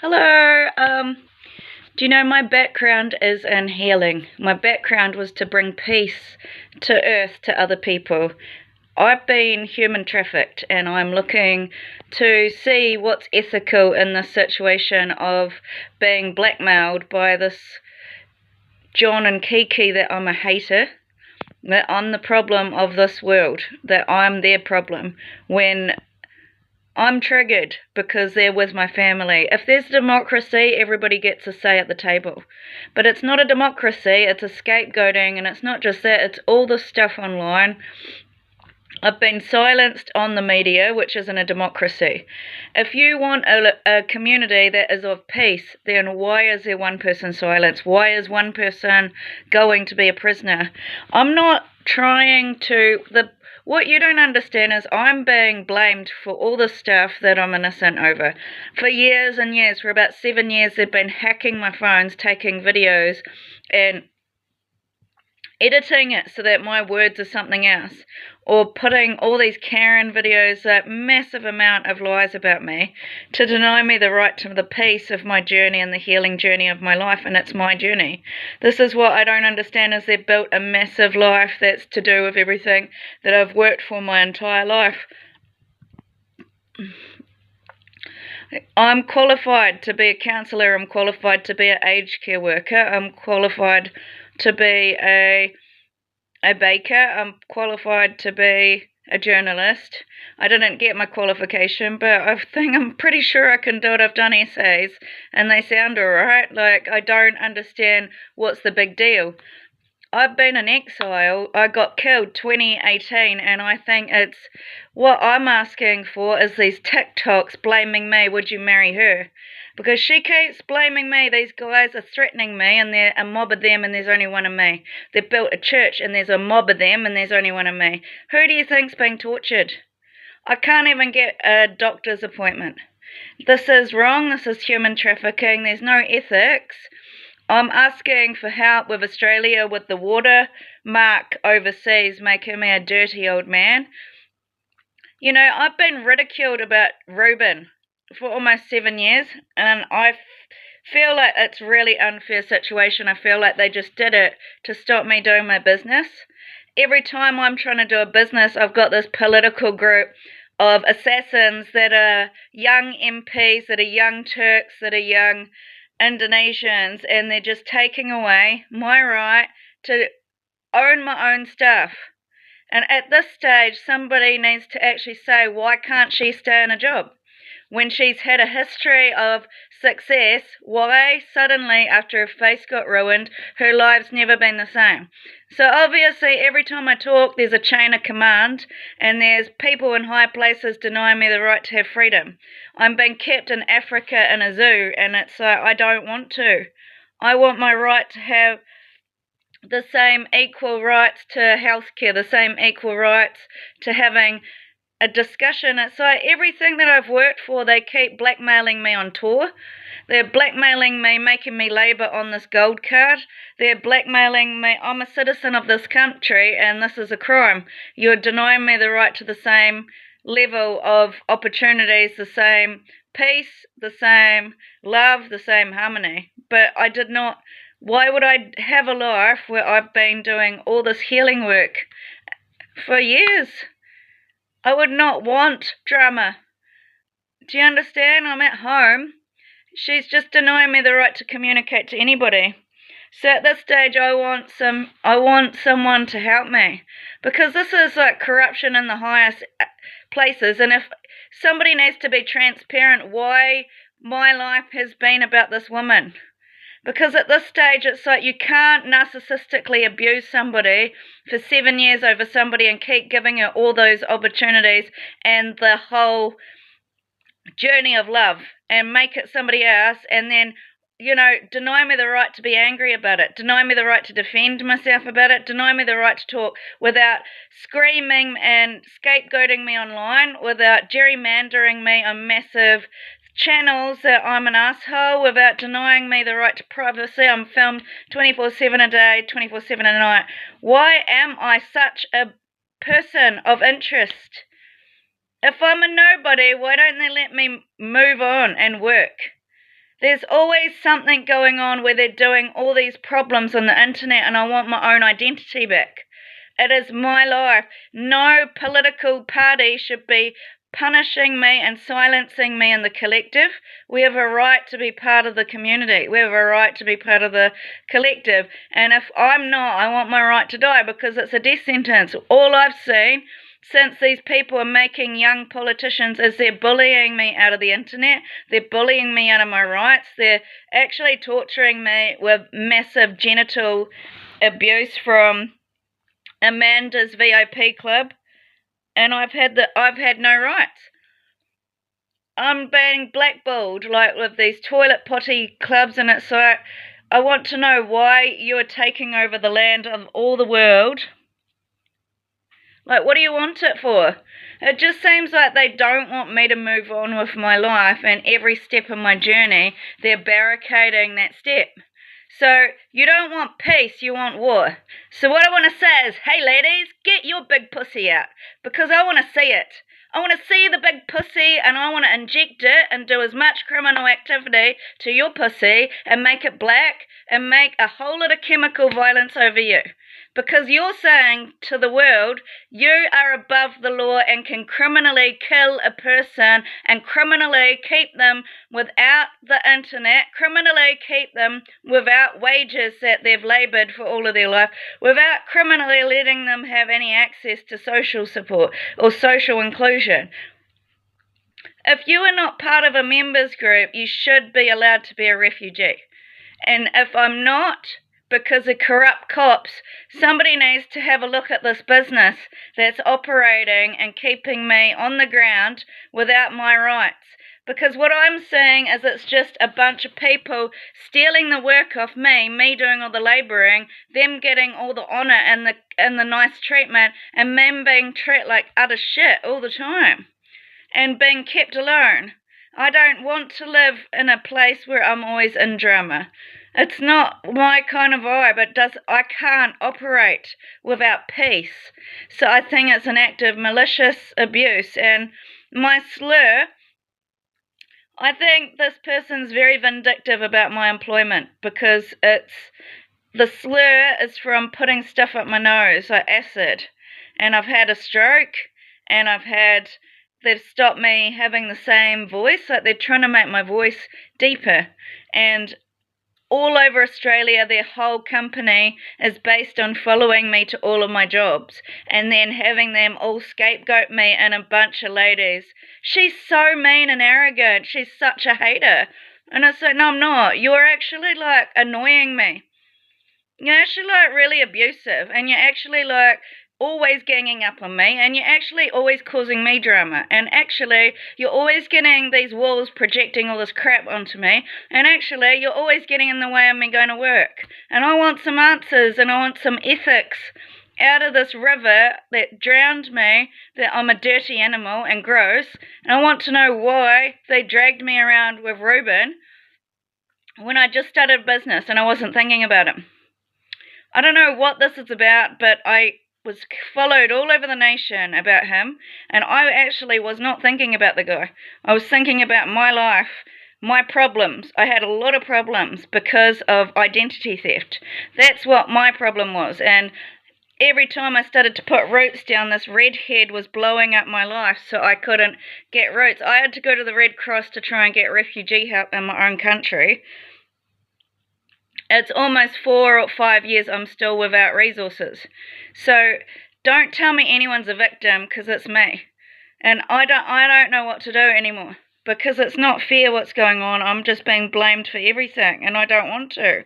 Hello. Do you know my background is in healing? My background was to bring peace to earth to other people. I've been human trafficked and I'm looking to see what's ethical in this situation of being blackmailed by this John and Kiki that I'm a hater, that I'm the problem of this world, that I'm their problem, when I'm triggered because they're with my family. If there's democracy, everybody gets a say at the table. But it's not a democracy, it's a scapegoating, and it's not just that, it's all the stuff online. I've been silenced on the media, which isn't a democracy. If you want a community that is of peace, then why is there one person silenced? Why is one person going to be a prisoner? I'm not trying to... What you don't understand is I'm being blamed for all the stuff that I'm innocent over. For years and years, for about 7 years, they've been hacking my phones, taking videos, and editing it so that my words are something else, or putting all these Karen videos, that massive amount of lies about me, to deny me the right to the peace of my journey and the healing journey of my life, and it's my journey. This is what I don't understand, is they've built a massive life that's to do with everything that I've worked for my entire life. I'm qualified to be a counsellor, I'm qualified to be an aged care worker, I'm qualified to be a baker, I'm qualified to be a journalist. I didn't get my qualification, but I'm pretty sure I can do it. I've done essays and they sound alright. Like, I don't understand what's the big deal. I've been in exile. I got killed 2018, and I think it's what I'm asking for is these TikToks blaming me. Would you marry her? Because she keeps blaming me. These guys are threatening me, and they're a mob of them, and there's only one of me. They've built a church, and there's a mob of them, and there's only one of me. Who do you think's being tortured? I can't even get a doctor's appointment. This is wrong. This is human trafficking. There's no ethics. I'm asking for help with Australia with the watermark overseas making me a dirty old man. You know, I've been ridiculed about Reuben for almost 7 years, and I feel like it's really unfair situation. I feel like they just did it to stop me doing my business. Every time I'm trying to do a business, I've got this political group of assassins that are young MPs, that are young Turks, that are young Indonesians, and they're just taking away my right to own my own stuff. And at this stage, somebody needs to actually say, why can't she stay in a job? When she's had a history of success, why suddenly, after her face got ruined, her life's never been the same? So obviously, every time I talk, there's a chain of command, and there's people in high places denying me the right to have freedom. I'm being kept in Africa in a zoo, and it's like, I don't want to. I want my right to have the same equal rights to healthcare, the same equal rights to having a discussion. It's like everything that I've worked for, they keep blackmailing me on tour. They're blackmailing me, making me labour on this gold card. They're blackmailing me. I'm a citizen of this country, and this is a crime. You're denying me the right to the same level of opportunities, the same peace, the same love, the same harmony. But I did not... Why would I have a life where I've been doing all this healing work for years? I would not want drama. Do you understand? I'm at home. She's just denying me the right to communicate to anybody. So at this stage, I want someone to help me, because this is like corruption in the highest places. And if somebody needs to be transparent, why my life has been about this woman. Because at this stage, it's like you can't narcissistically abuse somebody for 7 years over somebody and keep giving her all those opportunities and the whole journey of love and make it somebody else, and then, you know, deny me the right to be angry about it, deny me the right to defend myself about it, deny me the right to talk without screaming and scapegoating me online, without gerrymandering me on massive channels that I'm an asshole, without denying me the right to privacy. I'm filmed 24/7 a day, 24/7 a night. Why am I such a person of interest? If I'm a nobody, why don't they let me move on and work? There's always something going on where they're doing all these problems on the internet, and I want my own identity back. It is my life. No political party should be punishing me and silencing me in the collective. We have a right to be part of the community. We have a right to be part of the collective. And if I'm not, I want my right to die, because it's a death sentence. All I've seen since these people are making young politicians is they're bullying me out of the internet. They're bullying me out of my rights. They're actually torturing me with massive genital abuse from Amanda's VIP club, and I've had no rights. I'm being blackballed, like, with these toilet potty clubs, and it's like, I want to know why you are taking over the land of all the world. Like, what do you want it for? It just seems like they don't want me to move on with my life, and every step of my journey, they're barricading that step. So you don't want peace, you want war. So what I want to say is, hey ladies, get your big pussy out, because I want to see it. I want to see the big pussy, and I want to inject it and do as much criminal activity to your pussy and make it black and make a whole lot of chemical violence over you. Because you're saying to the world, you are above the law and can criminally kill a person and criminally keep them without the internet, criminally keep them without wages that they've laboured for all of their life, without criminally letting them have any access to social support or social inclusion. If you are not part of a members group, you should be allowed to be a refugee. And if I'm not, because of corrupt cops, somebody needs to have a look at this business that's operating and keeping me on the ground without my rights. Because what I'm seeing is it's just a bunch of people stealing the work off me doing all the labouring, them getting all the honour and the nice treatment, and men being treated like utter shit all the time and being kept alone. I don't want to live in a place where I'm always in drama. It's not my kind of vibe. I can't operate without peace. So I think it's an act of malicious abuse. And my slur, I think this person's very vindictive about my employment, because the slur is from putting stuff up my nose, like acid. And I've had a stroke, and they've stopped me having the same voice. Like, they're trying to make my voice deeper. And all over Australia, their whole company is based on following me to all of my jobs and then having them all scapegoat me and a bunch of ladies. She's so mean and arrogant. She's such a hater. And I said, no, I'm not. You're actually, like, annoying me. You're actually, like, really abusive, and you're actually, like, always ganging up on me, and you're actually always causing me drama, and actually you're always getting these walls projecting all this crap onto me, and actually you're always getting in the way of me going to work. And I want some answers, and I want some ethics out of this river that drowned me, that I'm a dirty animal and gross, and I want to know why they dragged me around with Reuben when I just started business and I wasn't thinking about him. I don't know what this is about, but I was followed all over the nation about him, and I actually was not thinking about the guy. I was thinking about my life, my problems. I had a lot of problems because of identity theft. That's what my problem was, and every time I started to put roots down, this redhead was blowing up my life, so I couldn't get roots. I had to go to the Red Cross to try and get refugee help in my own country. It's almost 4 or 5 years I'm still without resources. So don't tell me anyone's a victim, because it's me. And I don't know what to do anymore, because it's not fair what's going on. I'm just being blamed for everything, and I don't want to.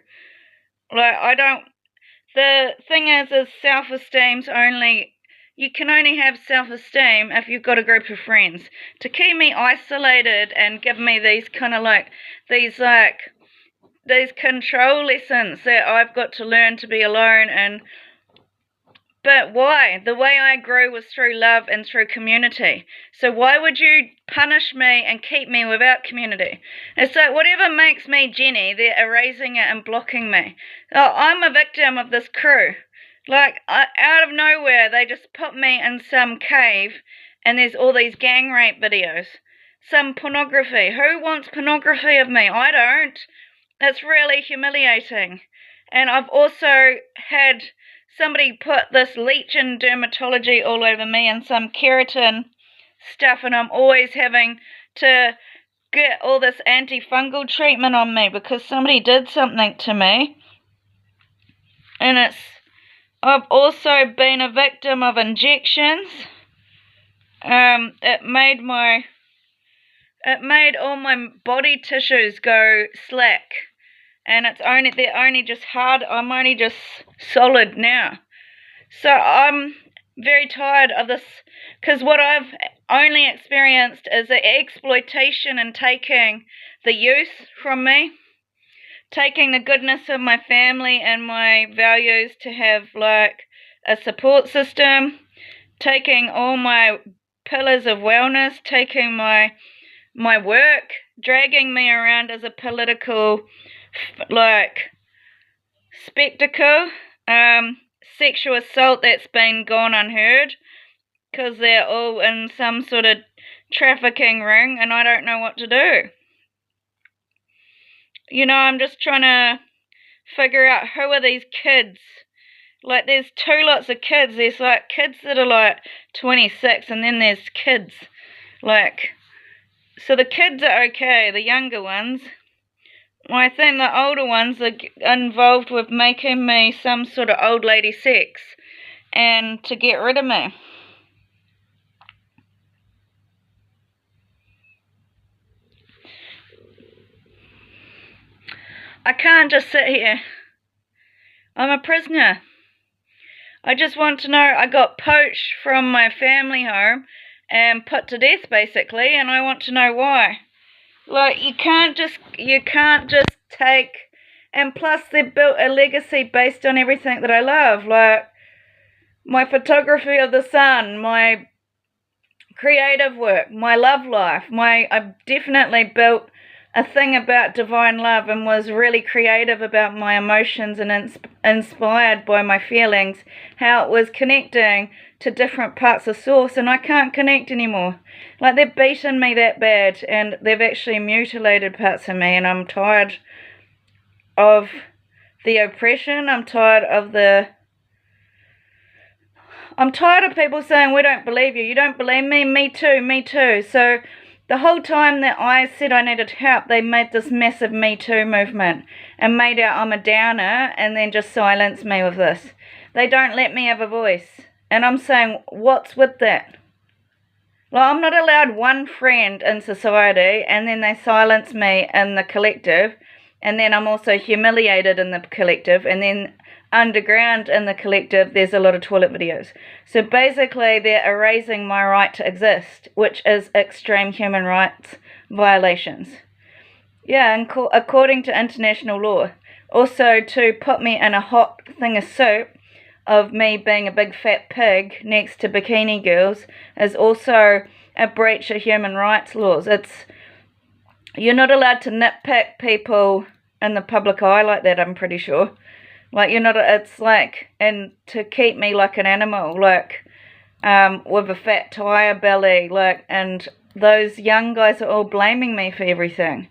The thing is self-esteem's only, you can only have self-esteem if you've got a group of friends. To keep me isolated and give me these kind of these control lessons that I've got to learn to be alone. But why? The way I grew was through love and through community. So why would you punish me and keep me without community? It's like, whatever makes me Jenny, they're erasing it and blocking me. Oh, I'm a victim of this crew. Like, out of nowhere, they just put me in some cave, and there's all these gang rape videos. some pornography. Who wants pornography of me? I don't. It's really humiliating. And I've also had somebody put this lichen dermatology all over me and some keratin stuff, and I'm always having to get all this antifungal treatment on me because somebody did something to me. And I've also been a victim of injections. It made all my body tissues go slack, and they're only just hard. I'm only just solid now. So I'm very tired of this, because what I've only experienced is the exploitation and taking the youth from me, taking the goodness of my family and my values to have like a support system, taking all my pillars of wellness, taking my work, dragging me around as a political like spectacle, sexual assault that's been gone unheard because they're all in some sort of trafficking ring and I don't know what to do. You know, I'm just trying to figure out who are these kids. Like, there's two lots of kids. There's like kids that are like 26 and then there's kids. Like, so the kids are okay, the younger ones. Well, I think the older ones are involved with making me some sort of old lady sex and to get rid of me. I can't just sit here. I'm a prisoner. I just want to know, I got poached from my family home and put to death basically, and I want to know why. Like, you can't just take, and plus they've built a legacy based on everything that I love, like my photography of the sun, my creative work, my love life, I've definitely built a thing about divine love and was really creative about my emotions and inspired by my feelings, how it was connecting to different parts of source, and I can't connect anymore. Like, they've beaten me that bad and they've actually mutilated parts of me, and I'm tired of the oppression. I'm tired of people saying, we don't believe you. You don't believe me? Me too. So the whole time that I said I needed help, they made this massive Me Too movement and made out I'm a downer and then just silenced me with this. They don't let me have a voice. And I'm saying, what's with that? Well, I'm not allowed one friend in society, and then they silence me in the collective, and then I'm also humiliated in the collective, and then underground in the collective there's a lot of toilet videos. So basically they're erasing my right to exist, which is extreme human rights violations. Yeah, and according to international law. Also, to put me in a hot thing of soup of me being a big fat pig next to bikini girls is also a breach of human rights laws. You're not allowed to nitpick people in the public eye like that, I'm pretty sure. Like, it's like, and to keep me like an animal, like, with a fat tire belly, like, and those young guys are all blaming me for everything.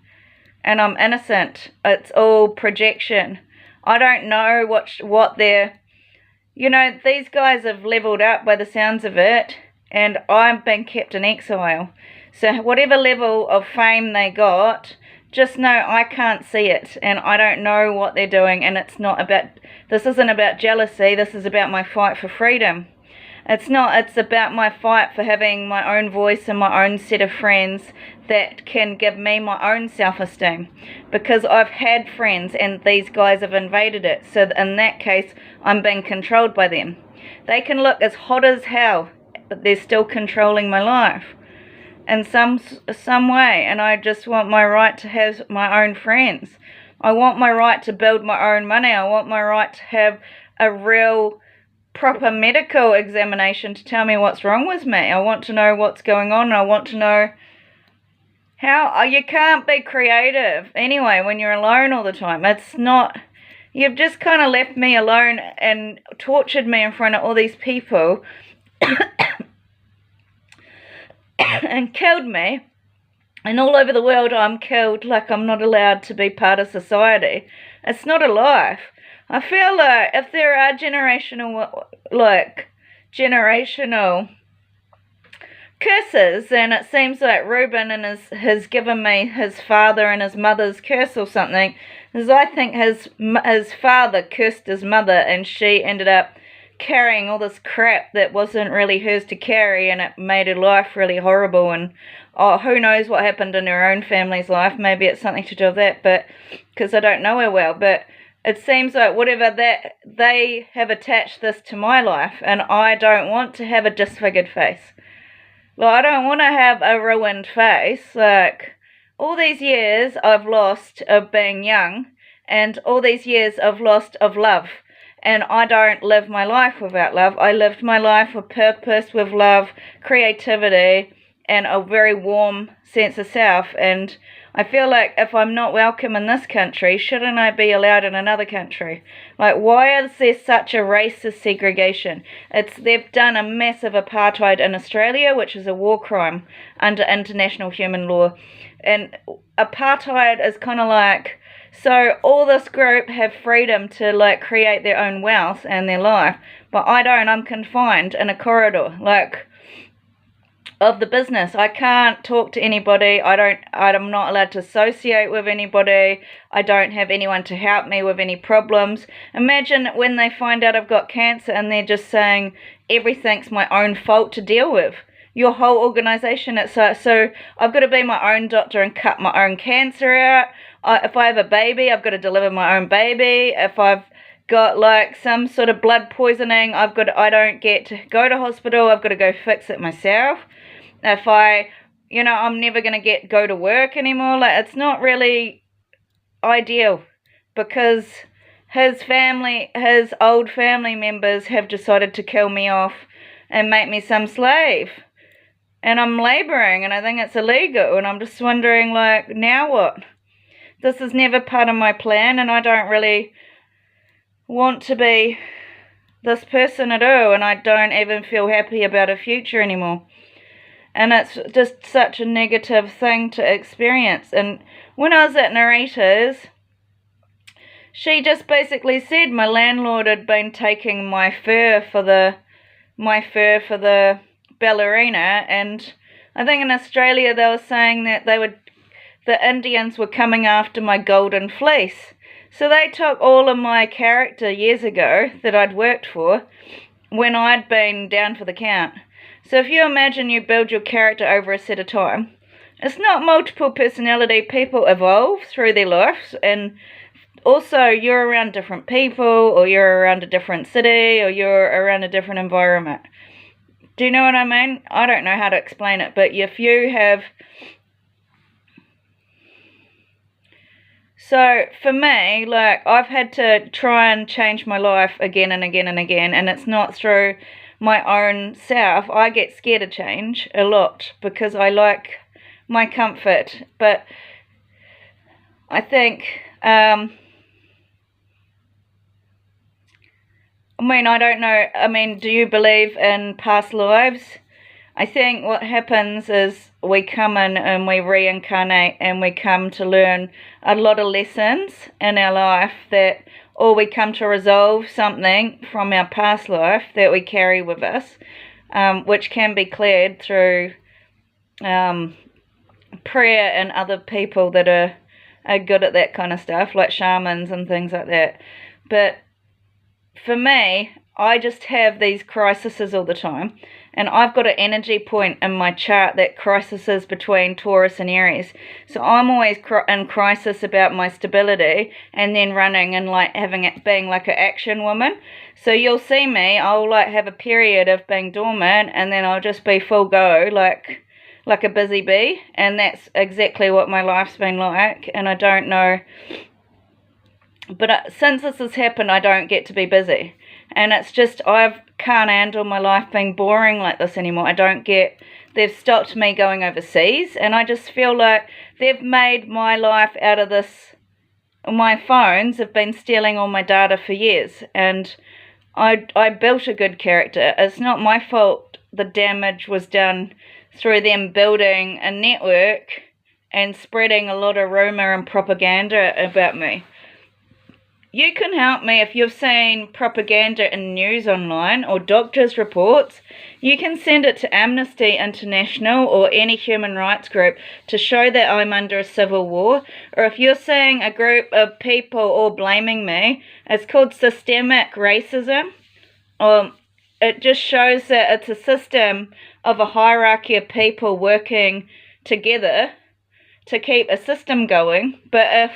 And I'm innocent. It's all projection. I don't know what they're, these guys have leveled up by the sounds of it, and I've been kept in exile. So whatever level of fame they got, just know I can't see it, and I don't know what they're doing, and this isn't about jealousy, this is about my fight for freedom. It's about my fight for having my own voice and my own set of friends that can give me my own self-esteem, because I've had friends and these guys have invaded it, so in that case, I'm being controlled by them. They can look as hot as hell, but they're still controlling my life in some way, and I just want my right to have my own friends. I want my right to build my own money. I want my right to have a real proper medical examination to tell me what's wrong with me. I want to know what's going on. I want to know how. You can't be creative anyway when you're alone all the time. You've just kind of left me alone and tortured me in front of all these people and killed me And all over the world, I'm killed like I'm not allowed to be part of society. It's not a life. I feel like if there are generational curses, and it seems like Reuben has given me his father and his mother's curse or something, because I think his father cursed his mother, and she ended up carrying all this crap that wasn't really hers to carry, and it made her life really horrible. And who knows what happened in her own family's life. Maybe it's something to do with that, but because I don't know her well. But it seems like whatever that, they have attached this to my life, and I don't want to have a disfigured face. Like, I don't want to have a ruined face. Like, all these years I've lost of being young, and all these years I've lost of love. And I don't live my life without love. I lived my life with purpose, with love, creativity, and a very warm sense of self. And I feel like if I'm not welcome in this country, shouldn't I be allowed in another country? Like, why is there such a racist segregation? They've done a massive apartheid in Australia, which is a war crime under international human law. And apartheid is kind of like, so all this group have freedom to like create their own wealth and their life, but I don't. I'm confined in a corridor, like, of the business. I can't talk to anybody. I'm not allowed to associate with anybody. I don't have anyone to help me with any problems. Imagine when they find out I've got cancer and they're just saying everything's my own fault to deal with. Your whole organisation, it's so I've got to be my own doctor and cut my own cancer out. If I have a baby, I've got to deliver my own baby. If I've got like some sort of blood poisoning, I don't get to go to hospital. I've got to go fix it myself. If I'm never going to go to work anymore. Like, it's not really ideal, because his old family members have decided to kill me off and make me some slave. And I'm labouring, and I think it's illegal, and I'm just wondering, like, now what? This is never part of my plan, and I don't really want to be this person at all, and I don't even feel happy about a future anymore. And it's just such a negative thing to experience. And when I was at Narita's, she just basically said my landlord had been taking my fur for the ballerina, and I think in Australia they were saying that the Indians were coming after my golden fleece. So they took all of my character years ago that I'd worked for when I'd been down for the count. So if you imagine you build your character over a set of time, it's not multiple personality. People evolve through their lives, and also you're around different people, or you're around a different city, or you're around a different environment. Do you know what I mean? I don't know how to explain it, but if you have... So for me, like, I've had to try and change my life again and again and again, and it's not through my own self. I get scared of change a lot because I like my comfort. But I think, I don't know. Do you believe in past lives? I think what happens is we come in and we reincarnate, and we come to learn a lot of lessons in our life, or we come to resolve something from our past life that we carry with us, which can be cleared through prayer and other people that are good at that kind of stuff, like shamans and things like that. But for me, I just have these crises all the time, and I've got an energy point in my chart that crises between Taurus and Aries. So I'm always in crisis about my stability, and then running and like being like an action woman. So you'll see me, I'll like have a period of being dormant, and then I'll just be full go, like a busy bee. And that's exactly what my life's been like. And I don't know, but since this has happened, I don't get to be busy. And it's just, I can't handle my life being boring like this anymore. They've stopped me going overseas, and I just feel like they've made my life out of this. My phones have been stealing all my data for years, and I built a good character. It's not my fault the damage was done through them building a network and spreading a lot of rumour and propaganda about me. You can help me if you've seen propaganda in news online or doctors' reports. You can send it to Amnesty International or any human rights group to show that I'm under a civil war. Or if you're seeing a group of people all blaming me, it's called systemic racism. It just shows that it's a system of a hierarchy of people working together to keep a system going. But if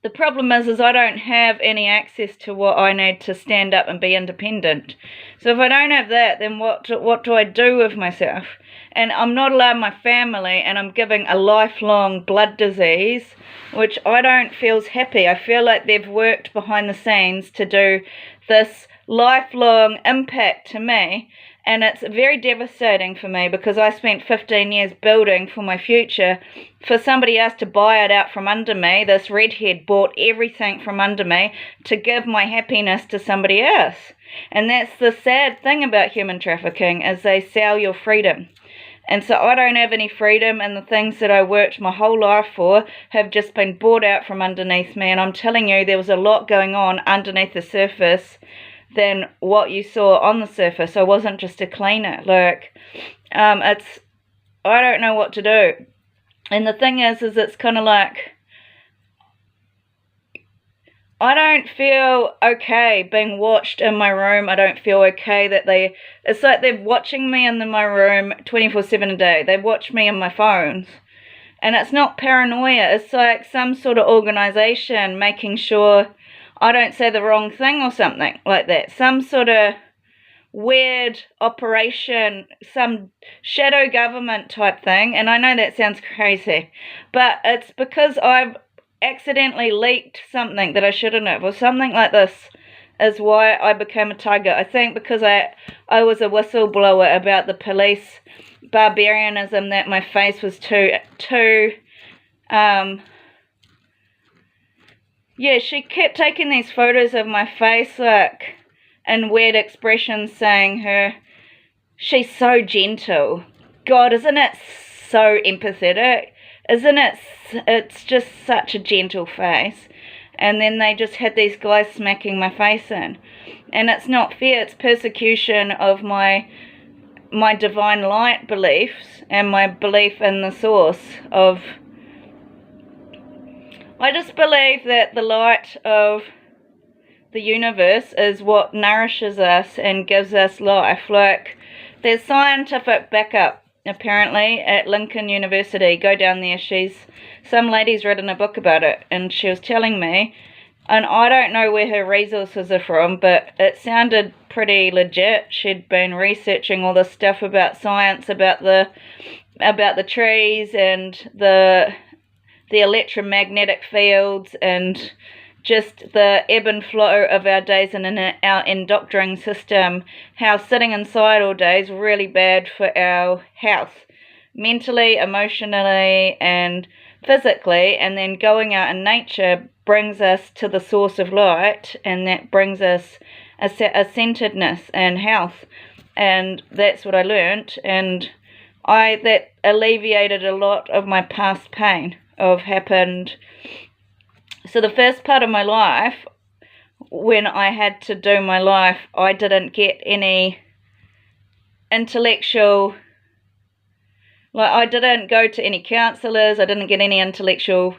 the problem is I don't have any access to what I need to stand up and be independent. So if I don't have that, then what do I do with myself? And I'm not allowed my family, and I'm giving a lifelong blood disease, which I don't feel happy. I feel like they've worked behind the scenes to do this lifelong impact to me. And it's very devastating for me because I spent 15 years building for my future. For somebody else to buy it out from under me, this redhead bought everything from under me to give my happiness to somebody else. And that's the sad thing about human trafficking, is they sell your freedom. And so I don't have any freedom, and the things that I worked my whole life for have just been bought out from underneath me. And I'm telling you, there was a lot going on underneath the surface than what you saw on the surface. I wasn't just a cleaner. I don't know what to do. And the thing is it's kind of like, I don't feel okay being watched in my room. I don't feel okay that it's like they're watching me in my room 24/7 a day. They watch me on my phones. And it's not paranoia. It's like some sort of organization making sure I don't say the wrong thing or something like that. Some sort of weird operation, some shadow government type thing. And I know that sounds crazy, but it's because I've accidentally leaked something that I shouldn't have, or something like this is why I became a target. I think because I was a whistleblower about the police barbarianism, that my face was too yeah, she kept taking these photos of my face, and weird expressions, saying she's so gentle. God, isn't it so empathetic? Isn't it? It's just such a gentle face. And then they just had these guys smacking my face in. And it's not fair. It's persecution of my divine light beliefs and my belief in the source of... I just believe that the light of the universe is what nourishes us and gives us life. There's scientific backup, apparently, at Lincoln University. Go down there. Some lady's written a book about it, and she was telling me, and I don't know where her resources are from, but it sounded pretty legit. She'd been researching all this stuff about science, about the trees and the electromagnetic fields, and just the ebb and flow of our days and in our endocrine system, how sitting inside all day is really bad for our health, mentally, emotionally, and physically, and then going out in nature brings us to the source of light, and that brings us a centeredness and health. And that's what I learnt, and that alleviated a lot of my past pain happened. So the first part of my life, when I had to do my life, I didn't get any intellectual, I didn't go to any counsellors. I didn't get any intellectual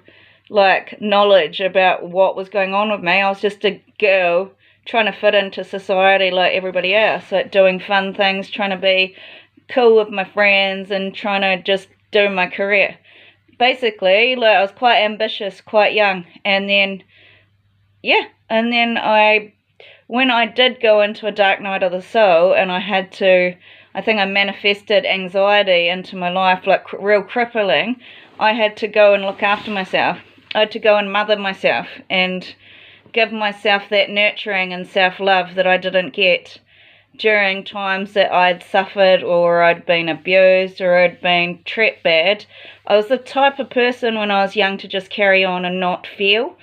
knowledge about what was going on with me. I was just a girl trying to fit into society like everybody else, doing fun things, trying to be cool with my friends, and trying to just do my career. Basically, I was quite ambitious, quite young, and then when I did go into a dark night of the soul, and I think I manifested anxiety into my life, real crippling. I had to go and look after myself. I had to go and mother myself and give myself that nurturing and self-love that I didn't get during times that I'd suffered, or I'd been abused, or I'd been treated bad. I was the type of person when I was young to just carry on and not feel.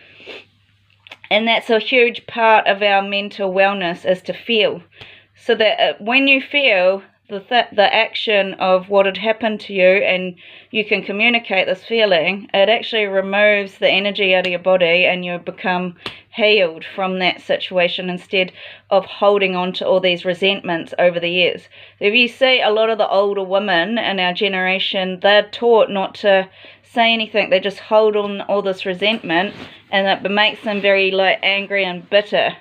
And that's a huge part of our mental wellness, is to feel. So that when you feel, the action of what had happened to you, and you can communicate this feeling, it actually removes the energy out of your body and you become healed from that situation instead of holding on to all these resentments over the years. If you see a lot of the older women in our generation, they're taught not to say anything. They just hold on all this resentment, and it makes them very angry and bitter.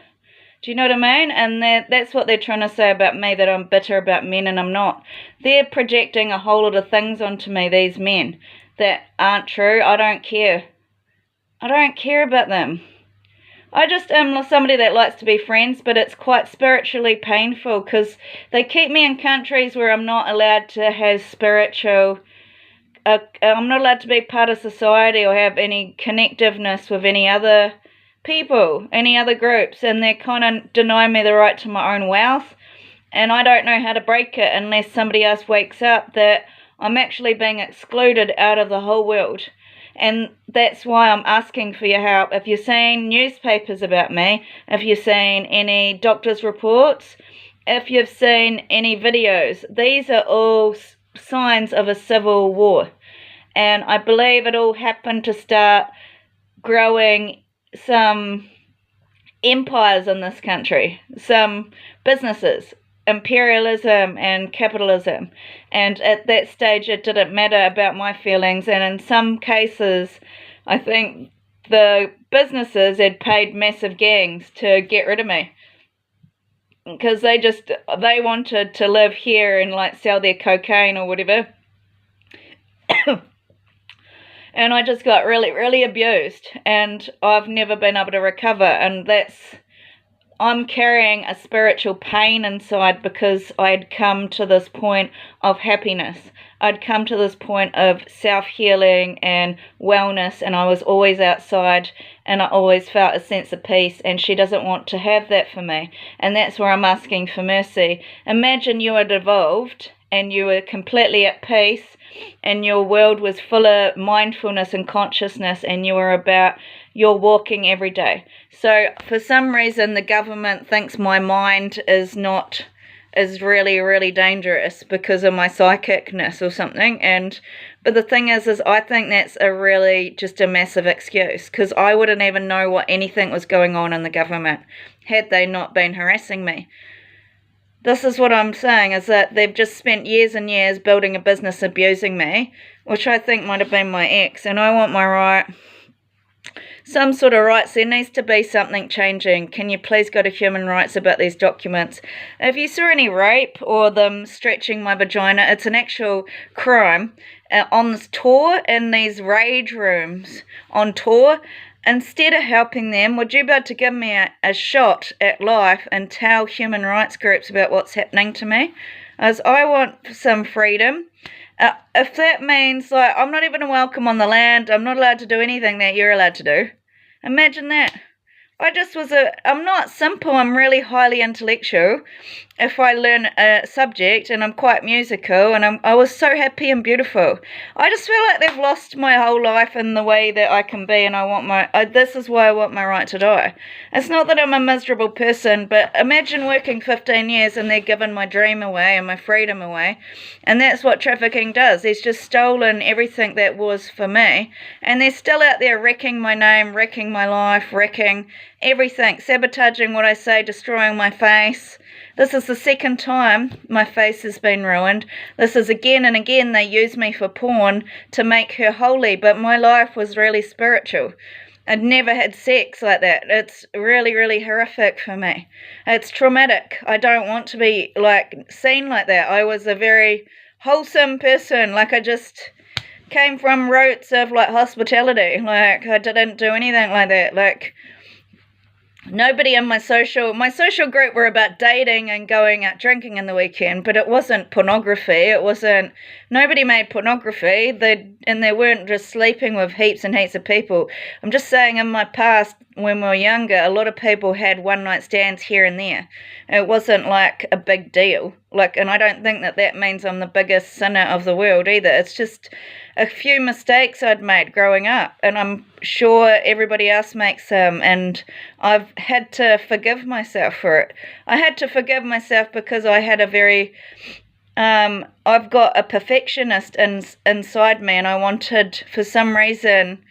Do you know what I mean? And that's what they're trying to say about me, that I'm bitter about men, and I'm not. They're projecting a whole lot of things onto me, these men, that aren't true. I don't care. I don't care about them. I just am somebody that likes to be friends, but it's quite spiritually painful because they keep me in countries where I'm not allowed to have spiritual... I'm not allowed to be part of society or have any connectiveness with any other people, any other groups, and they kind of deny me the right to my own wealth, and I don't know how to break it unless somebody else wakes up that I'm actually being excluded out of the whole world. And that's why I'm asking for your help. If you're seeing newspapers about me, if you're seeing any doctor's reports, if you've seen any videos, these are all signs of a civil war, and I believe it all happened to start growing some empires in this country, some businesses, imperialism and capitalism, and at that stage it didn't matter about my feelings, and in some cases I think the businesses had paid massive gangs to get rid of me because they wanted to live here and sell their cocaine or whatever. And I just got really, really abused, and I've never been able to recover, and I'm carrying a spiritual pain inside because I'd come to this point of happiness. I'd come to this point of self-healing and wellness, and I was always outside, and I always felt a sense of peace, and she doesn't want to have that for me, and that's where I'm asking for mercy. Imagine you had evolved, and you were completely at peace, and your world was full of mindfulness and consciousness, and you're walking every day. So for some reason the government thinks my mind is really, really dangerous because of my psychicness or something, but the thing is I think that's just a massive excuse, because I wouldn't even know what anything was going on in the government had they not been harassing me. This is what I'm saying, is that they've just spent years and years building a business abusing me, which I think might have been my ex, and I want my right, some sort of rights. There needs to be something changing. Can you please go to human rights about these documents? If you saw any rape or them stretching my vagina, it's an actual crime. On this tour, in these rage rooms on tour, instead of helping them, would you be able to give me a shot at life and tell human rights groups about what's happening to me? As I want some freedom. If that means I'm not even welcome on the land, I'm not allowed to do anything that you're allowed to do. Imagine that. I'm not simple, I'm really highly intellectual if I learn a subject, and I'm quite musical, and I was so happy and beautiful. I just feel like they've lost my whole life in the way that I can be, and this is why I want my right to die. It's not that I'm a miserable person, but imagine working 15 years and they're giving my dream away and my freedom away, and that's what trafficking does. It's just stolen everything that was for me, and they're still out there wrecking my name, wrecking my life, wrecking everything, sabotaging what I say, destroying my face. This is the second time my face has been ruined. This is again and again they use me for porn to make her holy, but my life was really spiritual. I'd never had sex like that. It's really, really horrific for me. It's traumatic. I don't want to be seen like that. I was a very wholesome person. I just came from roots of hospitality. I didn't do anything like that. Nobody in my social group were about dating and going out drinking in the weekend, but it wasn't pornography. Nobody made pornography. They weren't just sleeping with heaps and heaps of people. I'm just saying, in my past, when we were younger, a lot of people had one-night stands here and there. It wasn't a big deal. And I don't think that means I'm the biggest sinner of the world either. It's just a few mistakes I'd made growing up, and I'm sure everybody else makes them, and I've had to forgive myself for it. I had to forgive myself because I had a very I've got a perfectionist inside me, and I wanted, for some reason,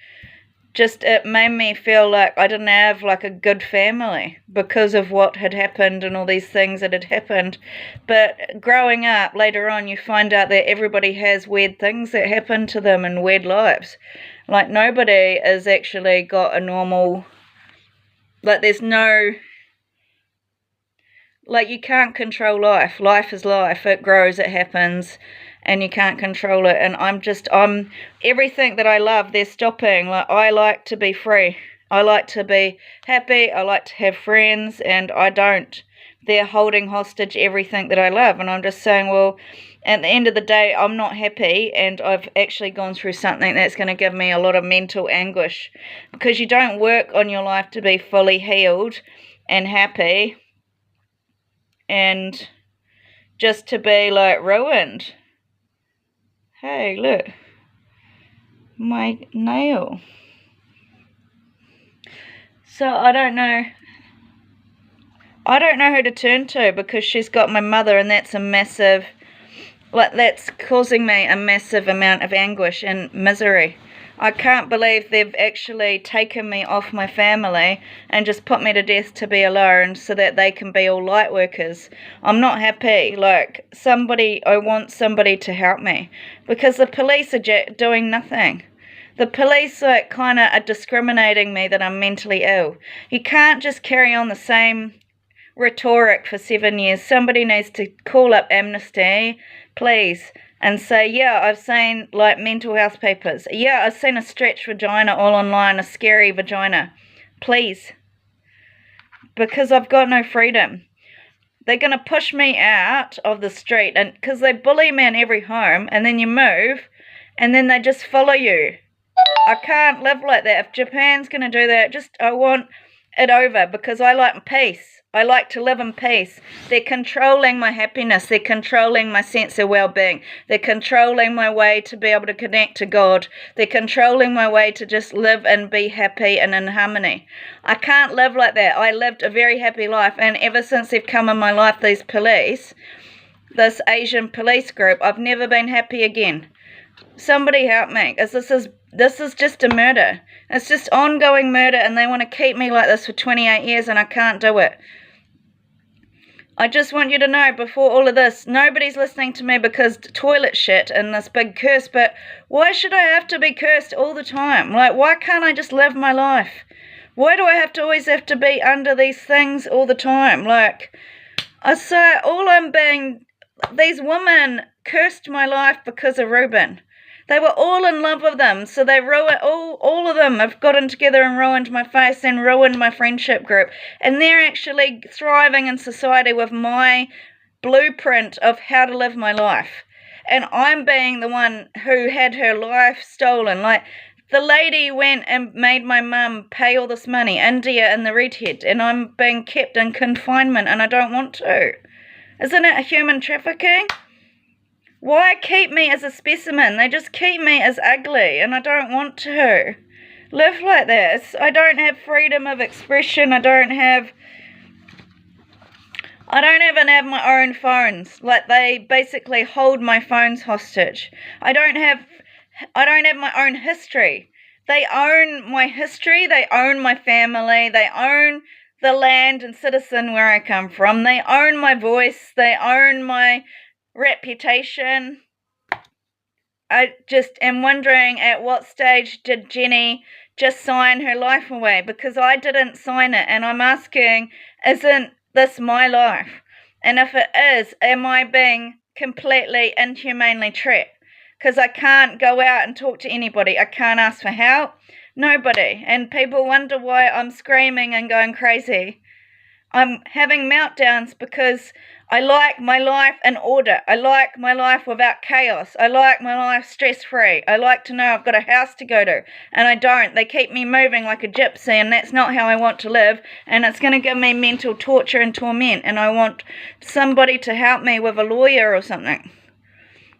it made me feel like I didn't have like a good family because of what had happened and all these things that had happened. But growing up later on, you find out that everybody has weird things that happen to them and weird lives. Like, nobody has actually got a normal, like, there's no, like, you can't control life. Life is life. It grows, it happens, and you can't control it. And I'm everything that I love, they're stopping. Like, I like to be free. I like to be happy. I like to have friends, and I don't. They're holding hostage everything that I love. And I'm just saying, well, at the end of the day, I'm not happy, and I've actually gone through something that's going to give me a lot of mental anguish, because you don't work on your life to be fully healed and happy, and just to be like ruined. Hey, look, my nail. So I don't know who to turn to, because she's got my mother, and that's a massive, like, that's causing me a massive amount of anguish and misery. I can't believe they've actually taken me off my family and just put me to death to be alone so that they can be all light workers. I'm not happy. Like, I want somebody to help me, because the police are doing nothing. The police, like, kind of are discriminating me that I'm mentally ill. You can't just carry on the same rhetoric for 7 years. Somebody needs to call up Amnesty, please, and say, yeah, I've seen, like, mental health papers. Yeah, I've seen a stretched vagina all online, a scary vagina. Please. Because I've got no freedom. They're going to push me out of the street, and because they bully me in every home, and then you move, and then they just follow you. I can't live like that. If Japan's going to do that, I want it over, because I like peace. I like to live in peace. They're controlling my happiness. They're controlling my sense of well-being. They're controlling my way to be able to connect to God. They're controlling my way to just live and be happy and in harmony. I can't live like that. I lived a very happy life, and ever since they've come in my life, these police, this Asian police group, I've never been happy again. Somebody help me, because this is just a murder. It's just ongoing murder, and they want to keep me like this for 28 years, and I can't do it. I just want you to know, before all of this, nobody's listening to me because toilet shit and this big curse, but why should I have to be cursed all the time? Like, why can't I just live my life? Why do I always have to be under these things all the time? Like, these women cursed my life because of Reuben. They were all in love with them, so they ruined, all of them have gotten together and ruined my face and ruined my friendship group. And they're actually thriving in society with my blueprint of how to live my life. And I'm being the one who had her life stolen. Like, the lady went and made my mum pay all this money, India and the redhead, and I'm being kept in confinement, and I don't want to. Isn't it a human trafficking? Why keep me as a specimen? They just keep me as ugly, and I don't want to live like this. I don't have freedom of expression. I don't even have my own phones. Like, they basically hold my phones hostage. I don't have my own history. They own my history. They own my family. They own the land and citizen where I come from. They own my voice. They own my reputation. I just am wondering, at what stage did Jenny just sign her life away? Because I didn't sign it, and I'm asking, isn't this my life? And if it is, am I being completely inhumanely trapped? Because I can't go out and talk to anybody. I can't ask for help. Nobody. And people wonder why I'm screaming and going crazy. I'm having meltdowns because I like my life in order. I like my life without chaos. I like my life stress-free. I like to know I've got a house to go to, and I don't. They keep me moving like a gypsy, and that's not how I want to live, and it's going to give me mental torture and torment, and I want somebody to help me with a lawyer or something.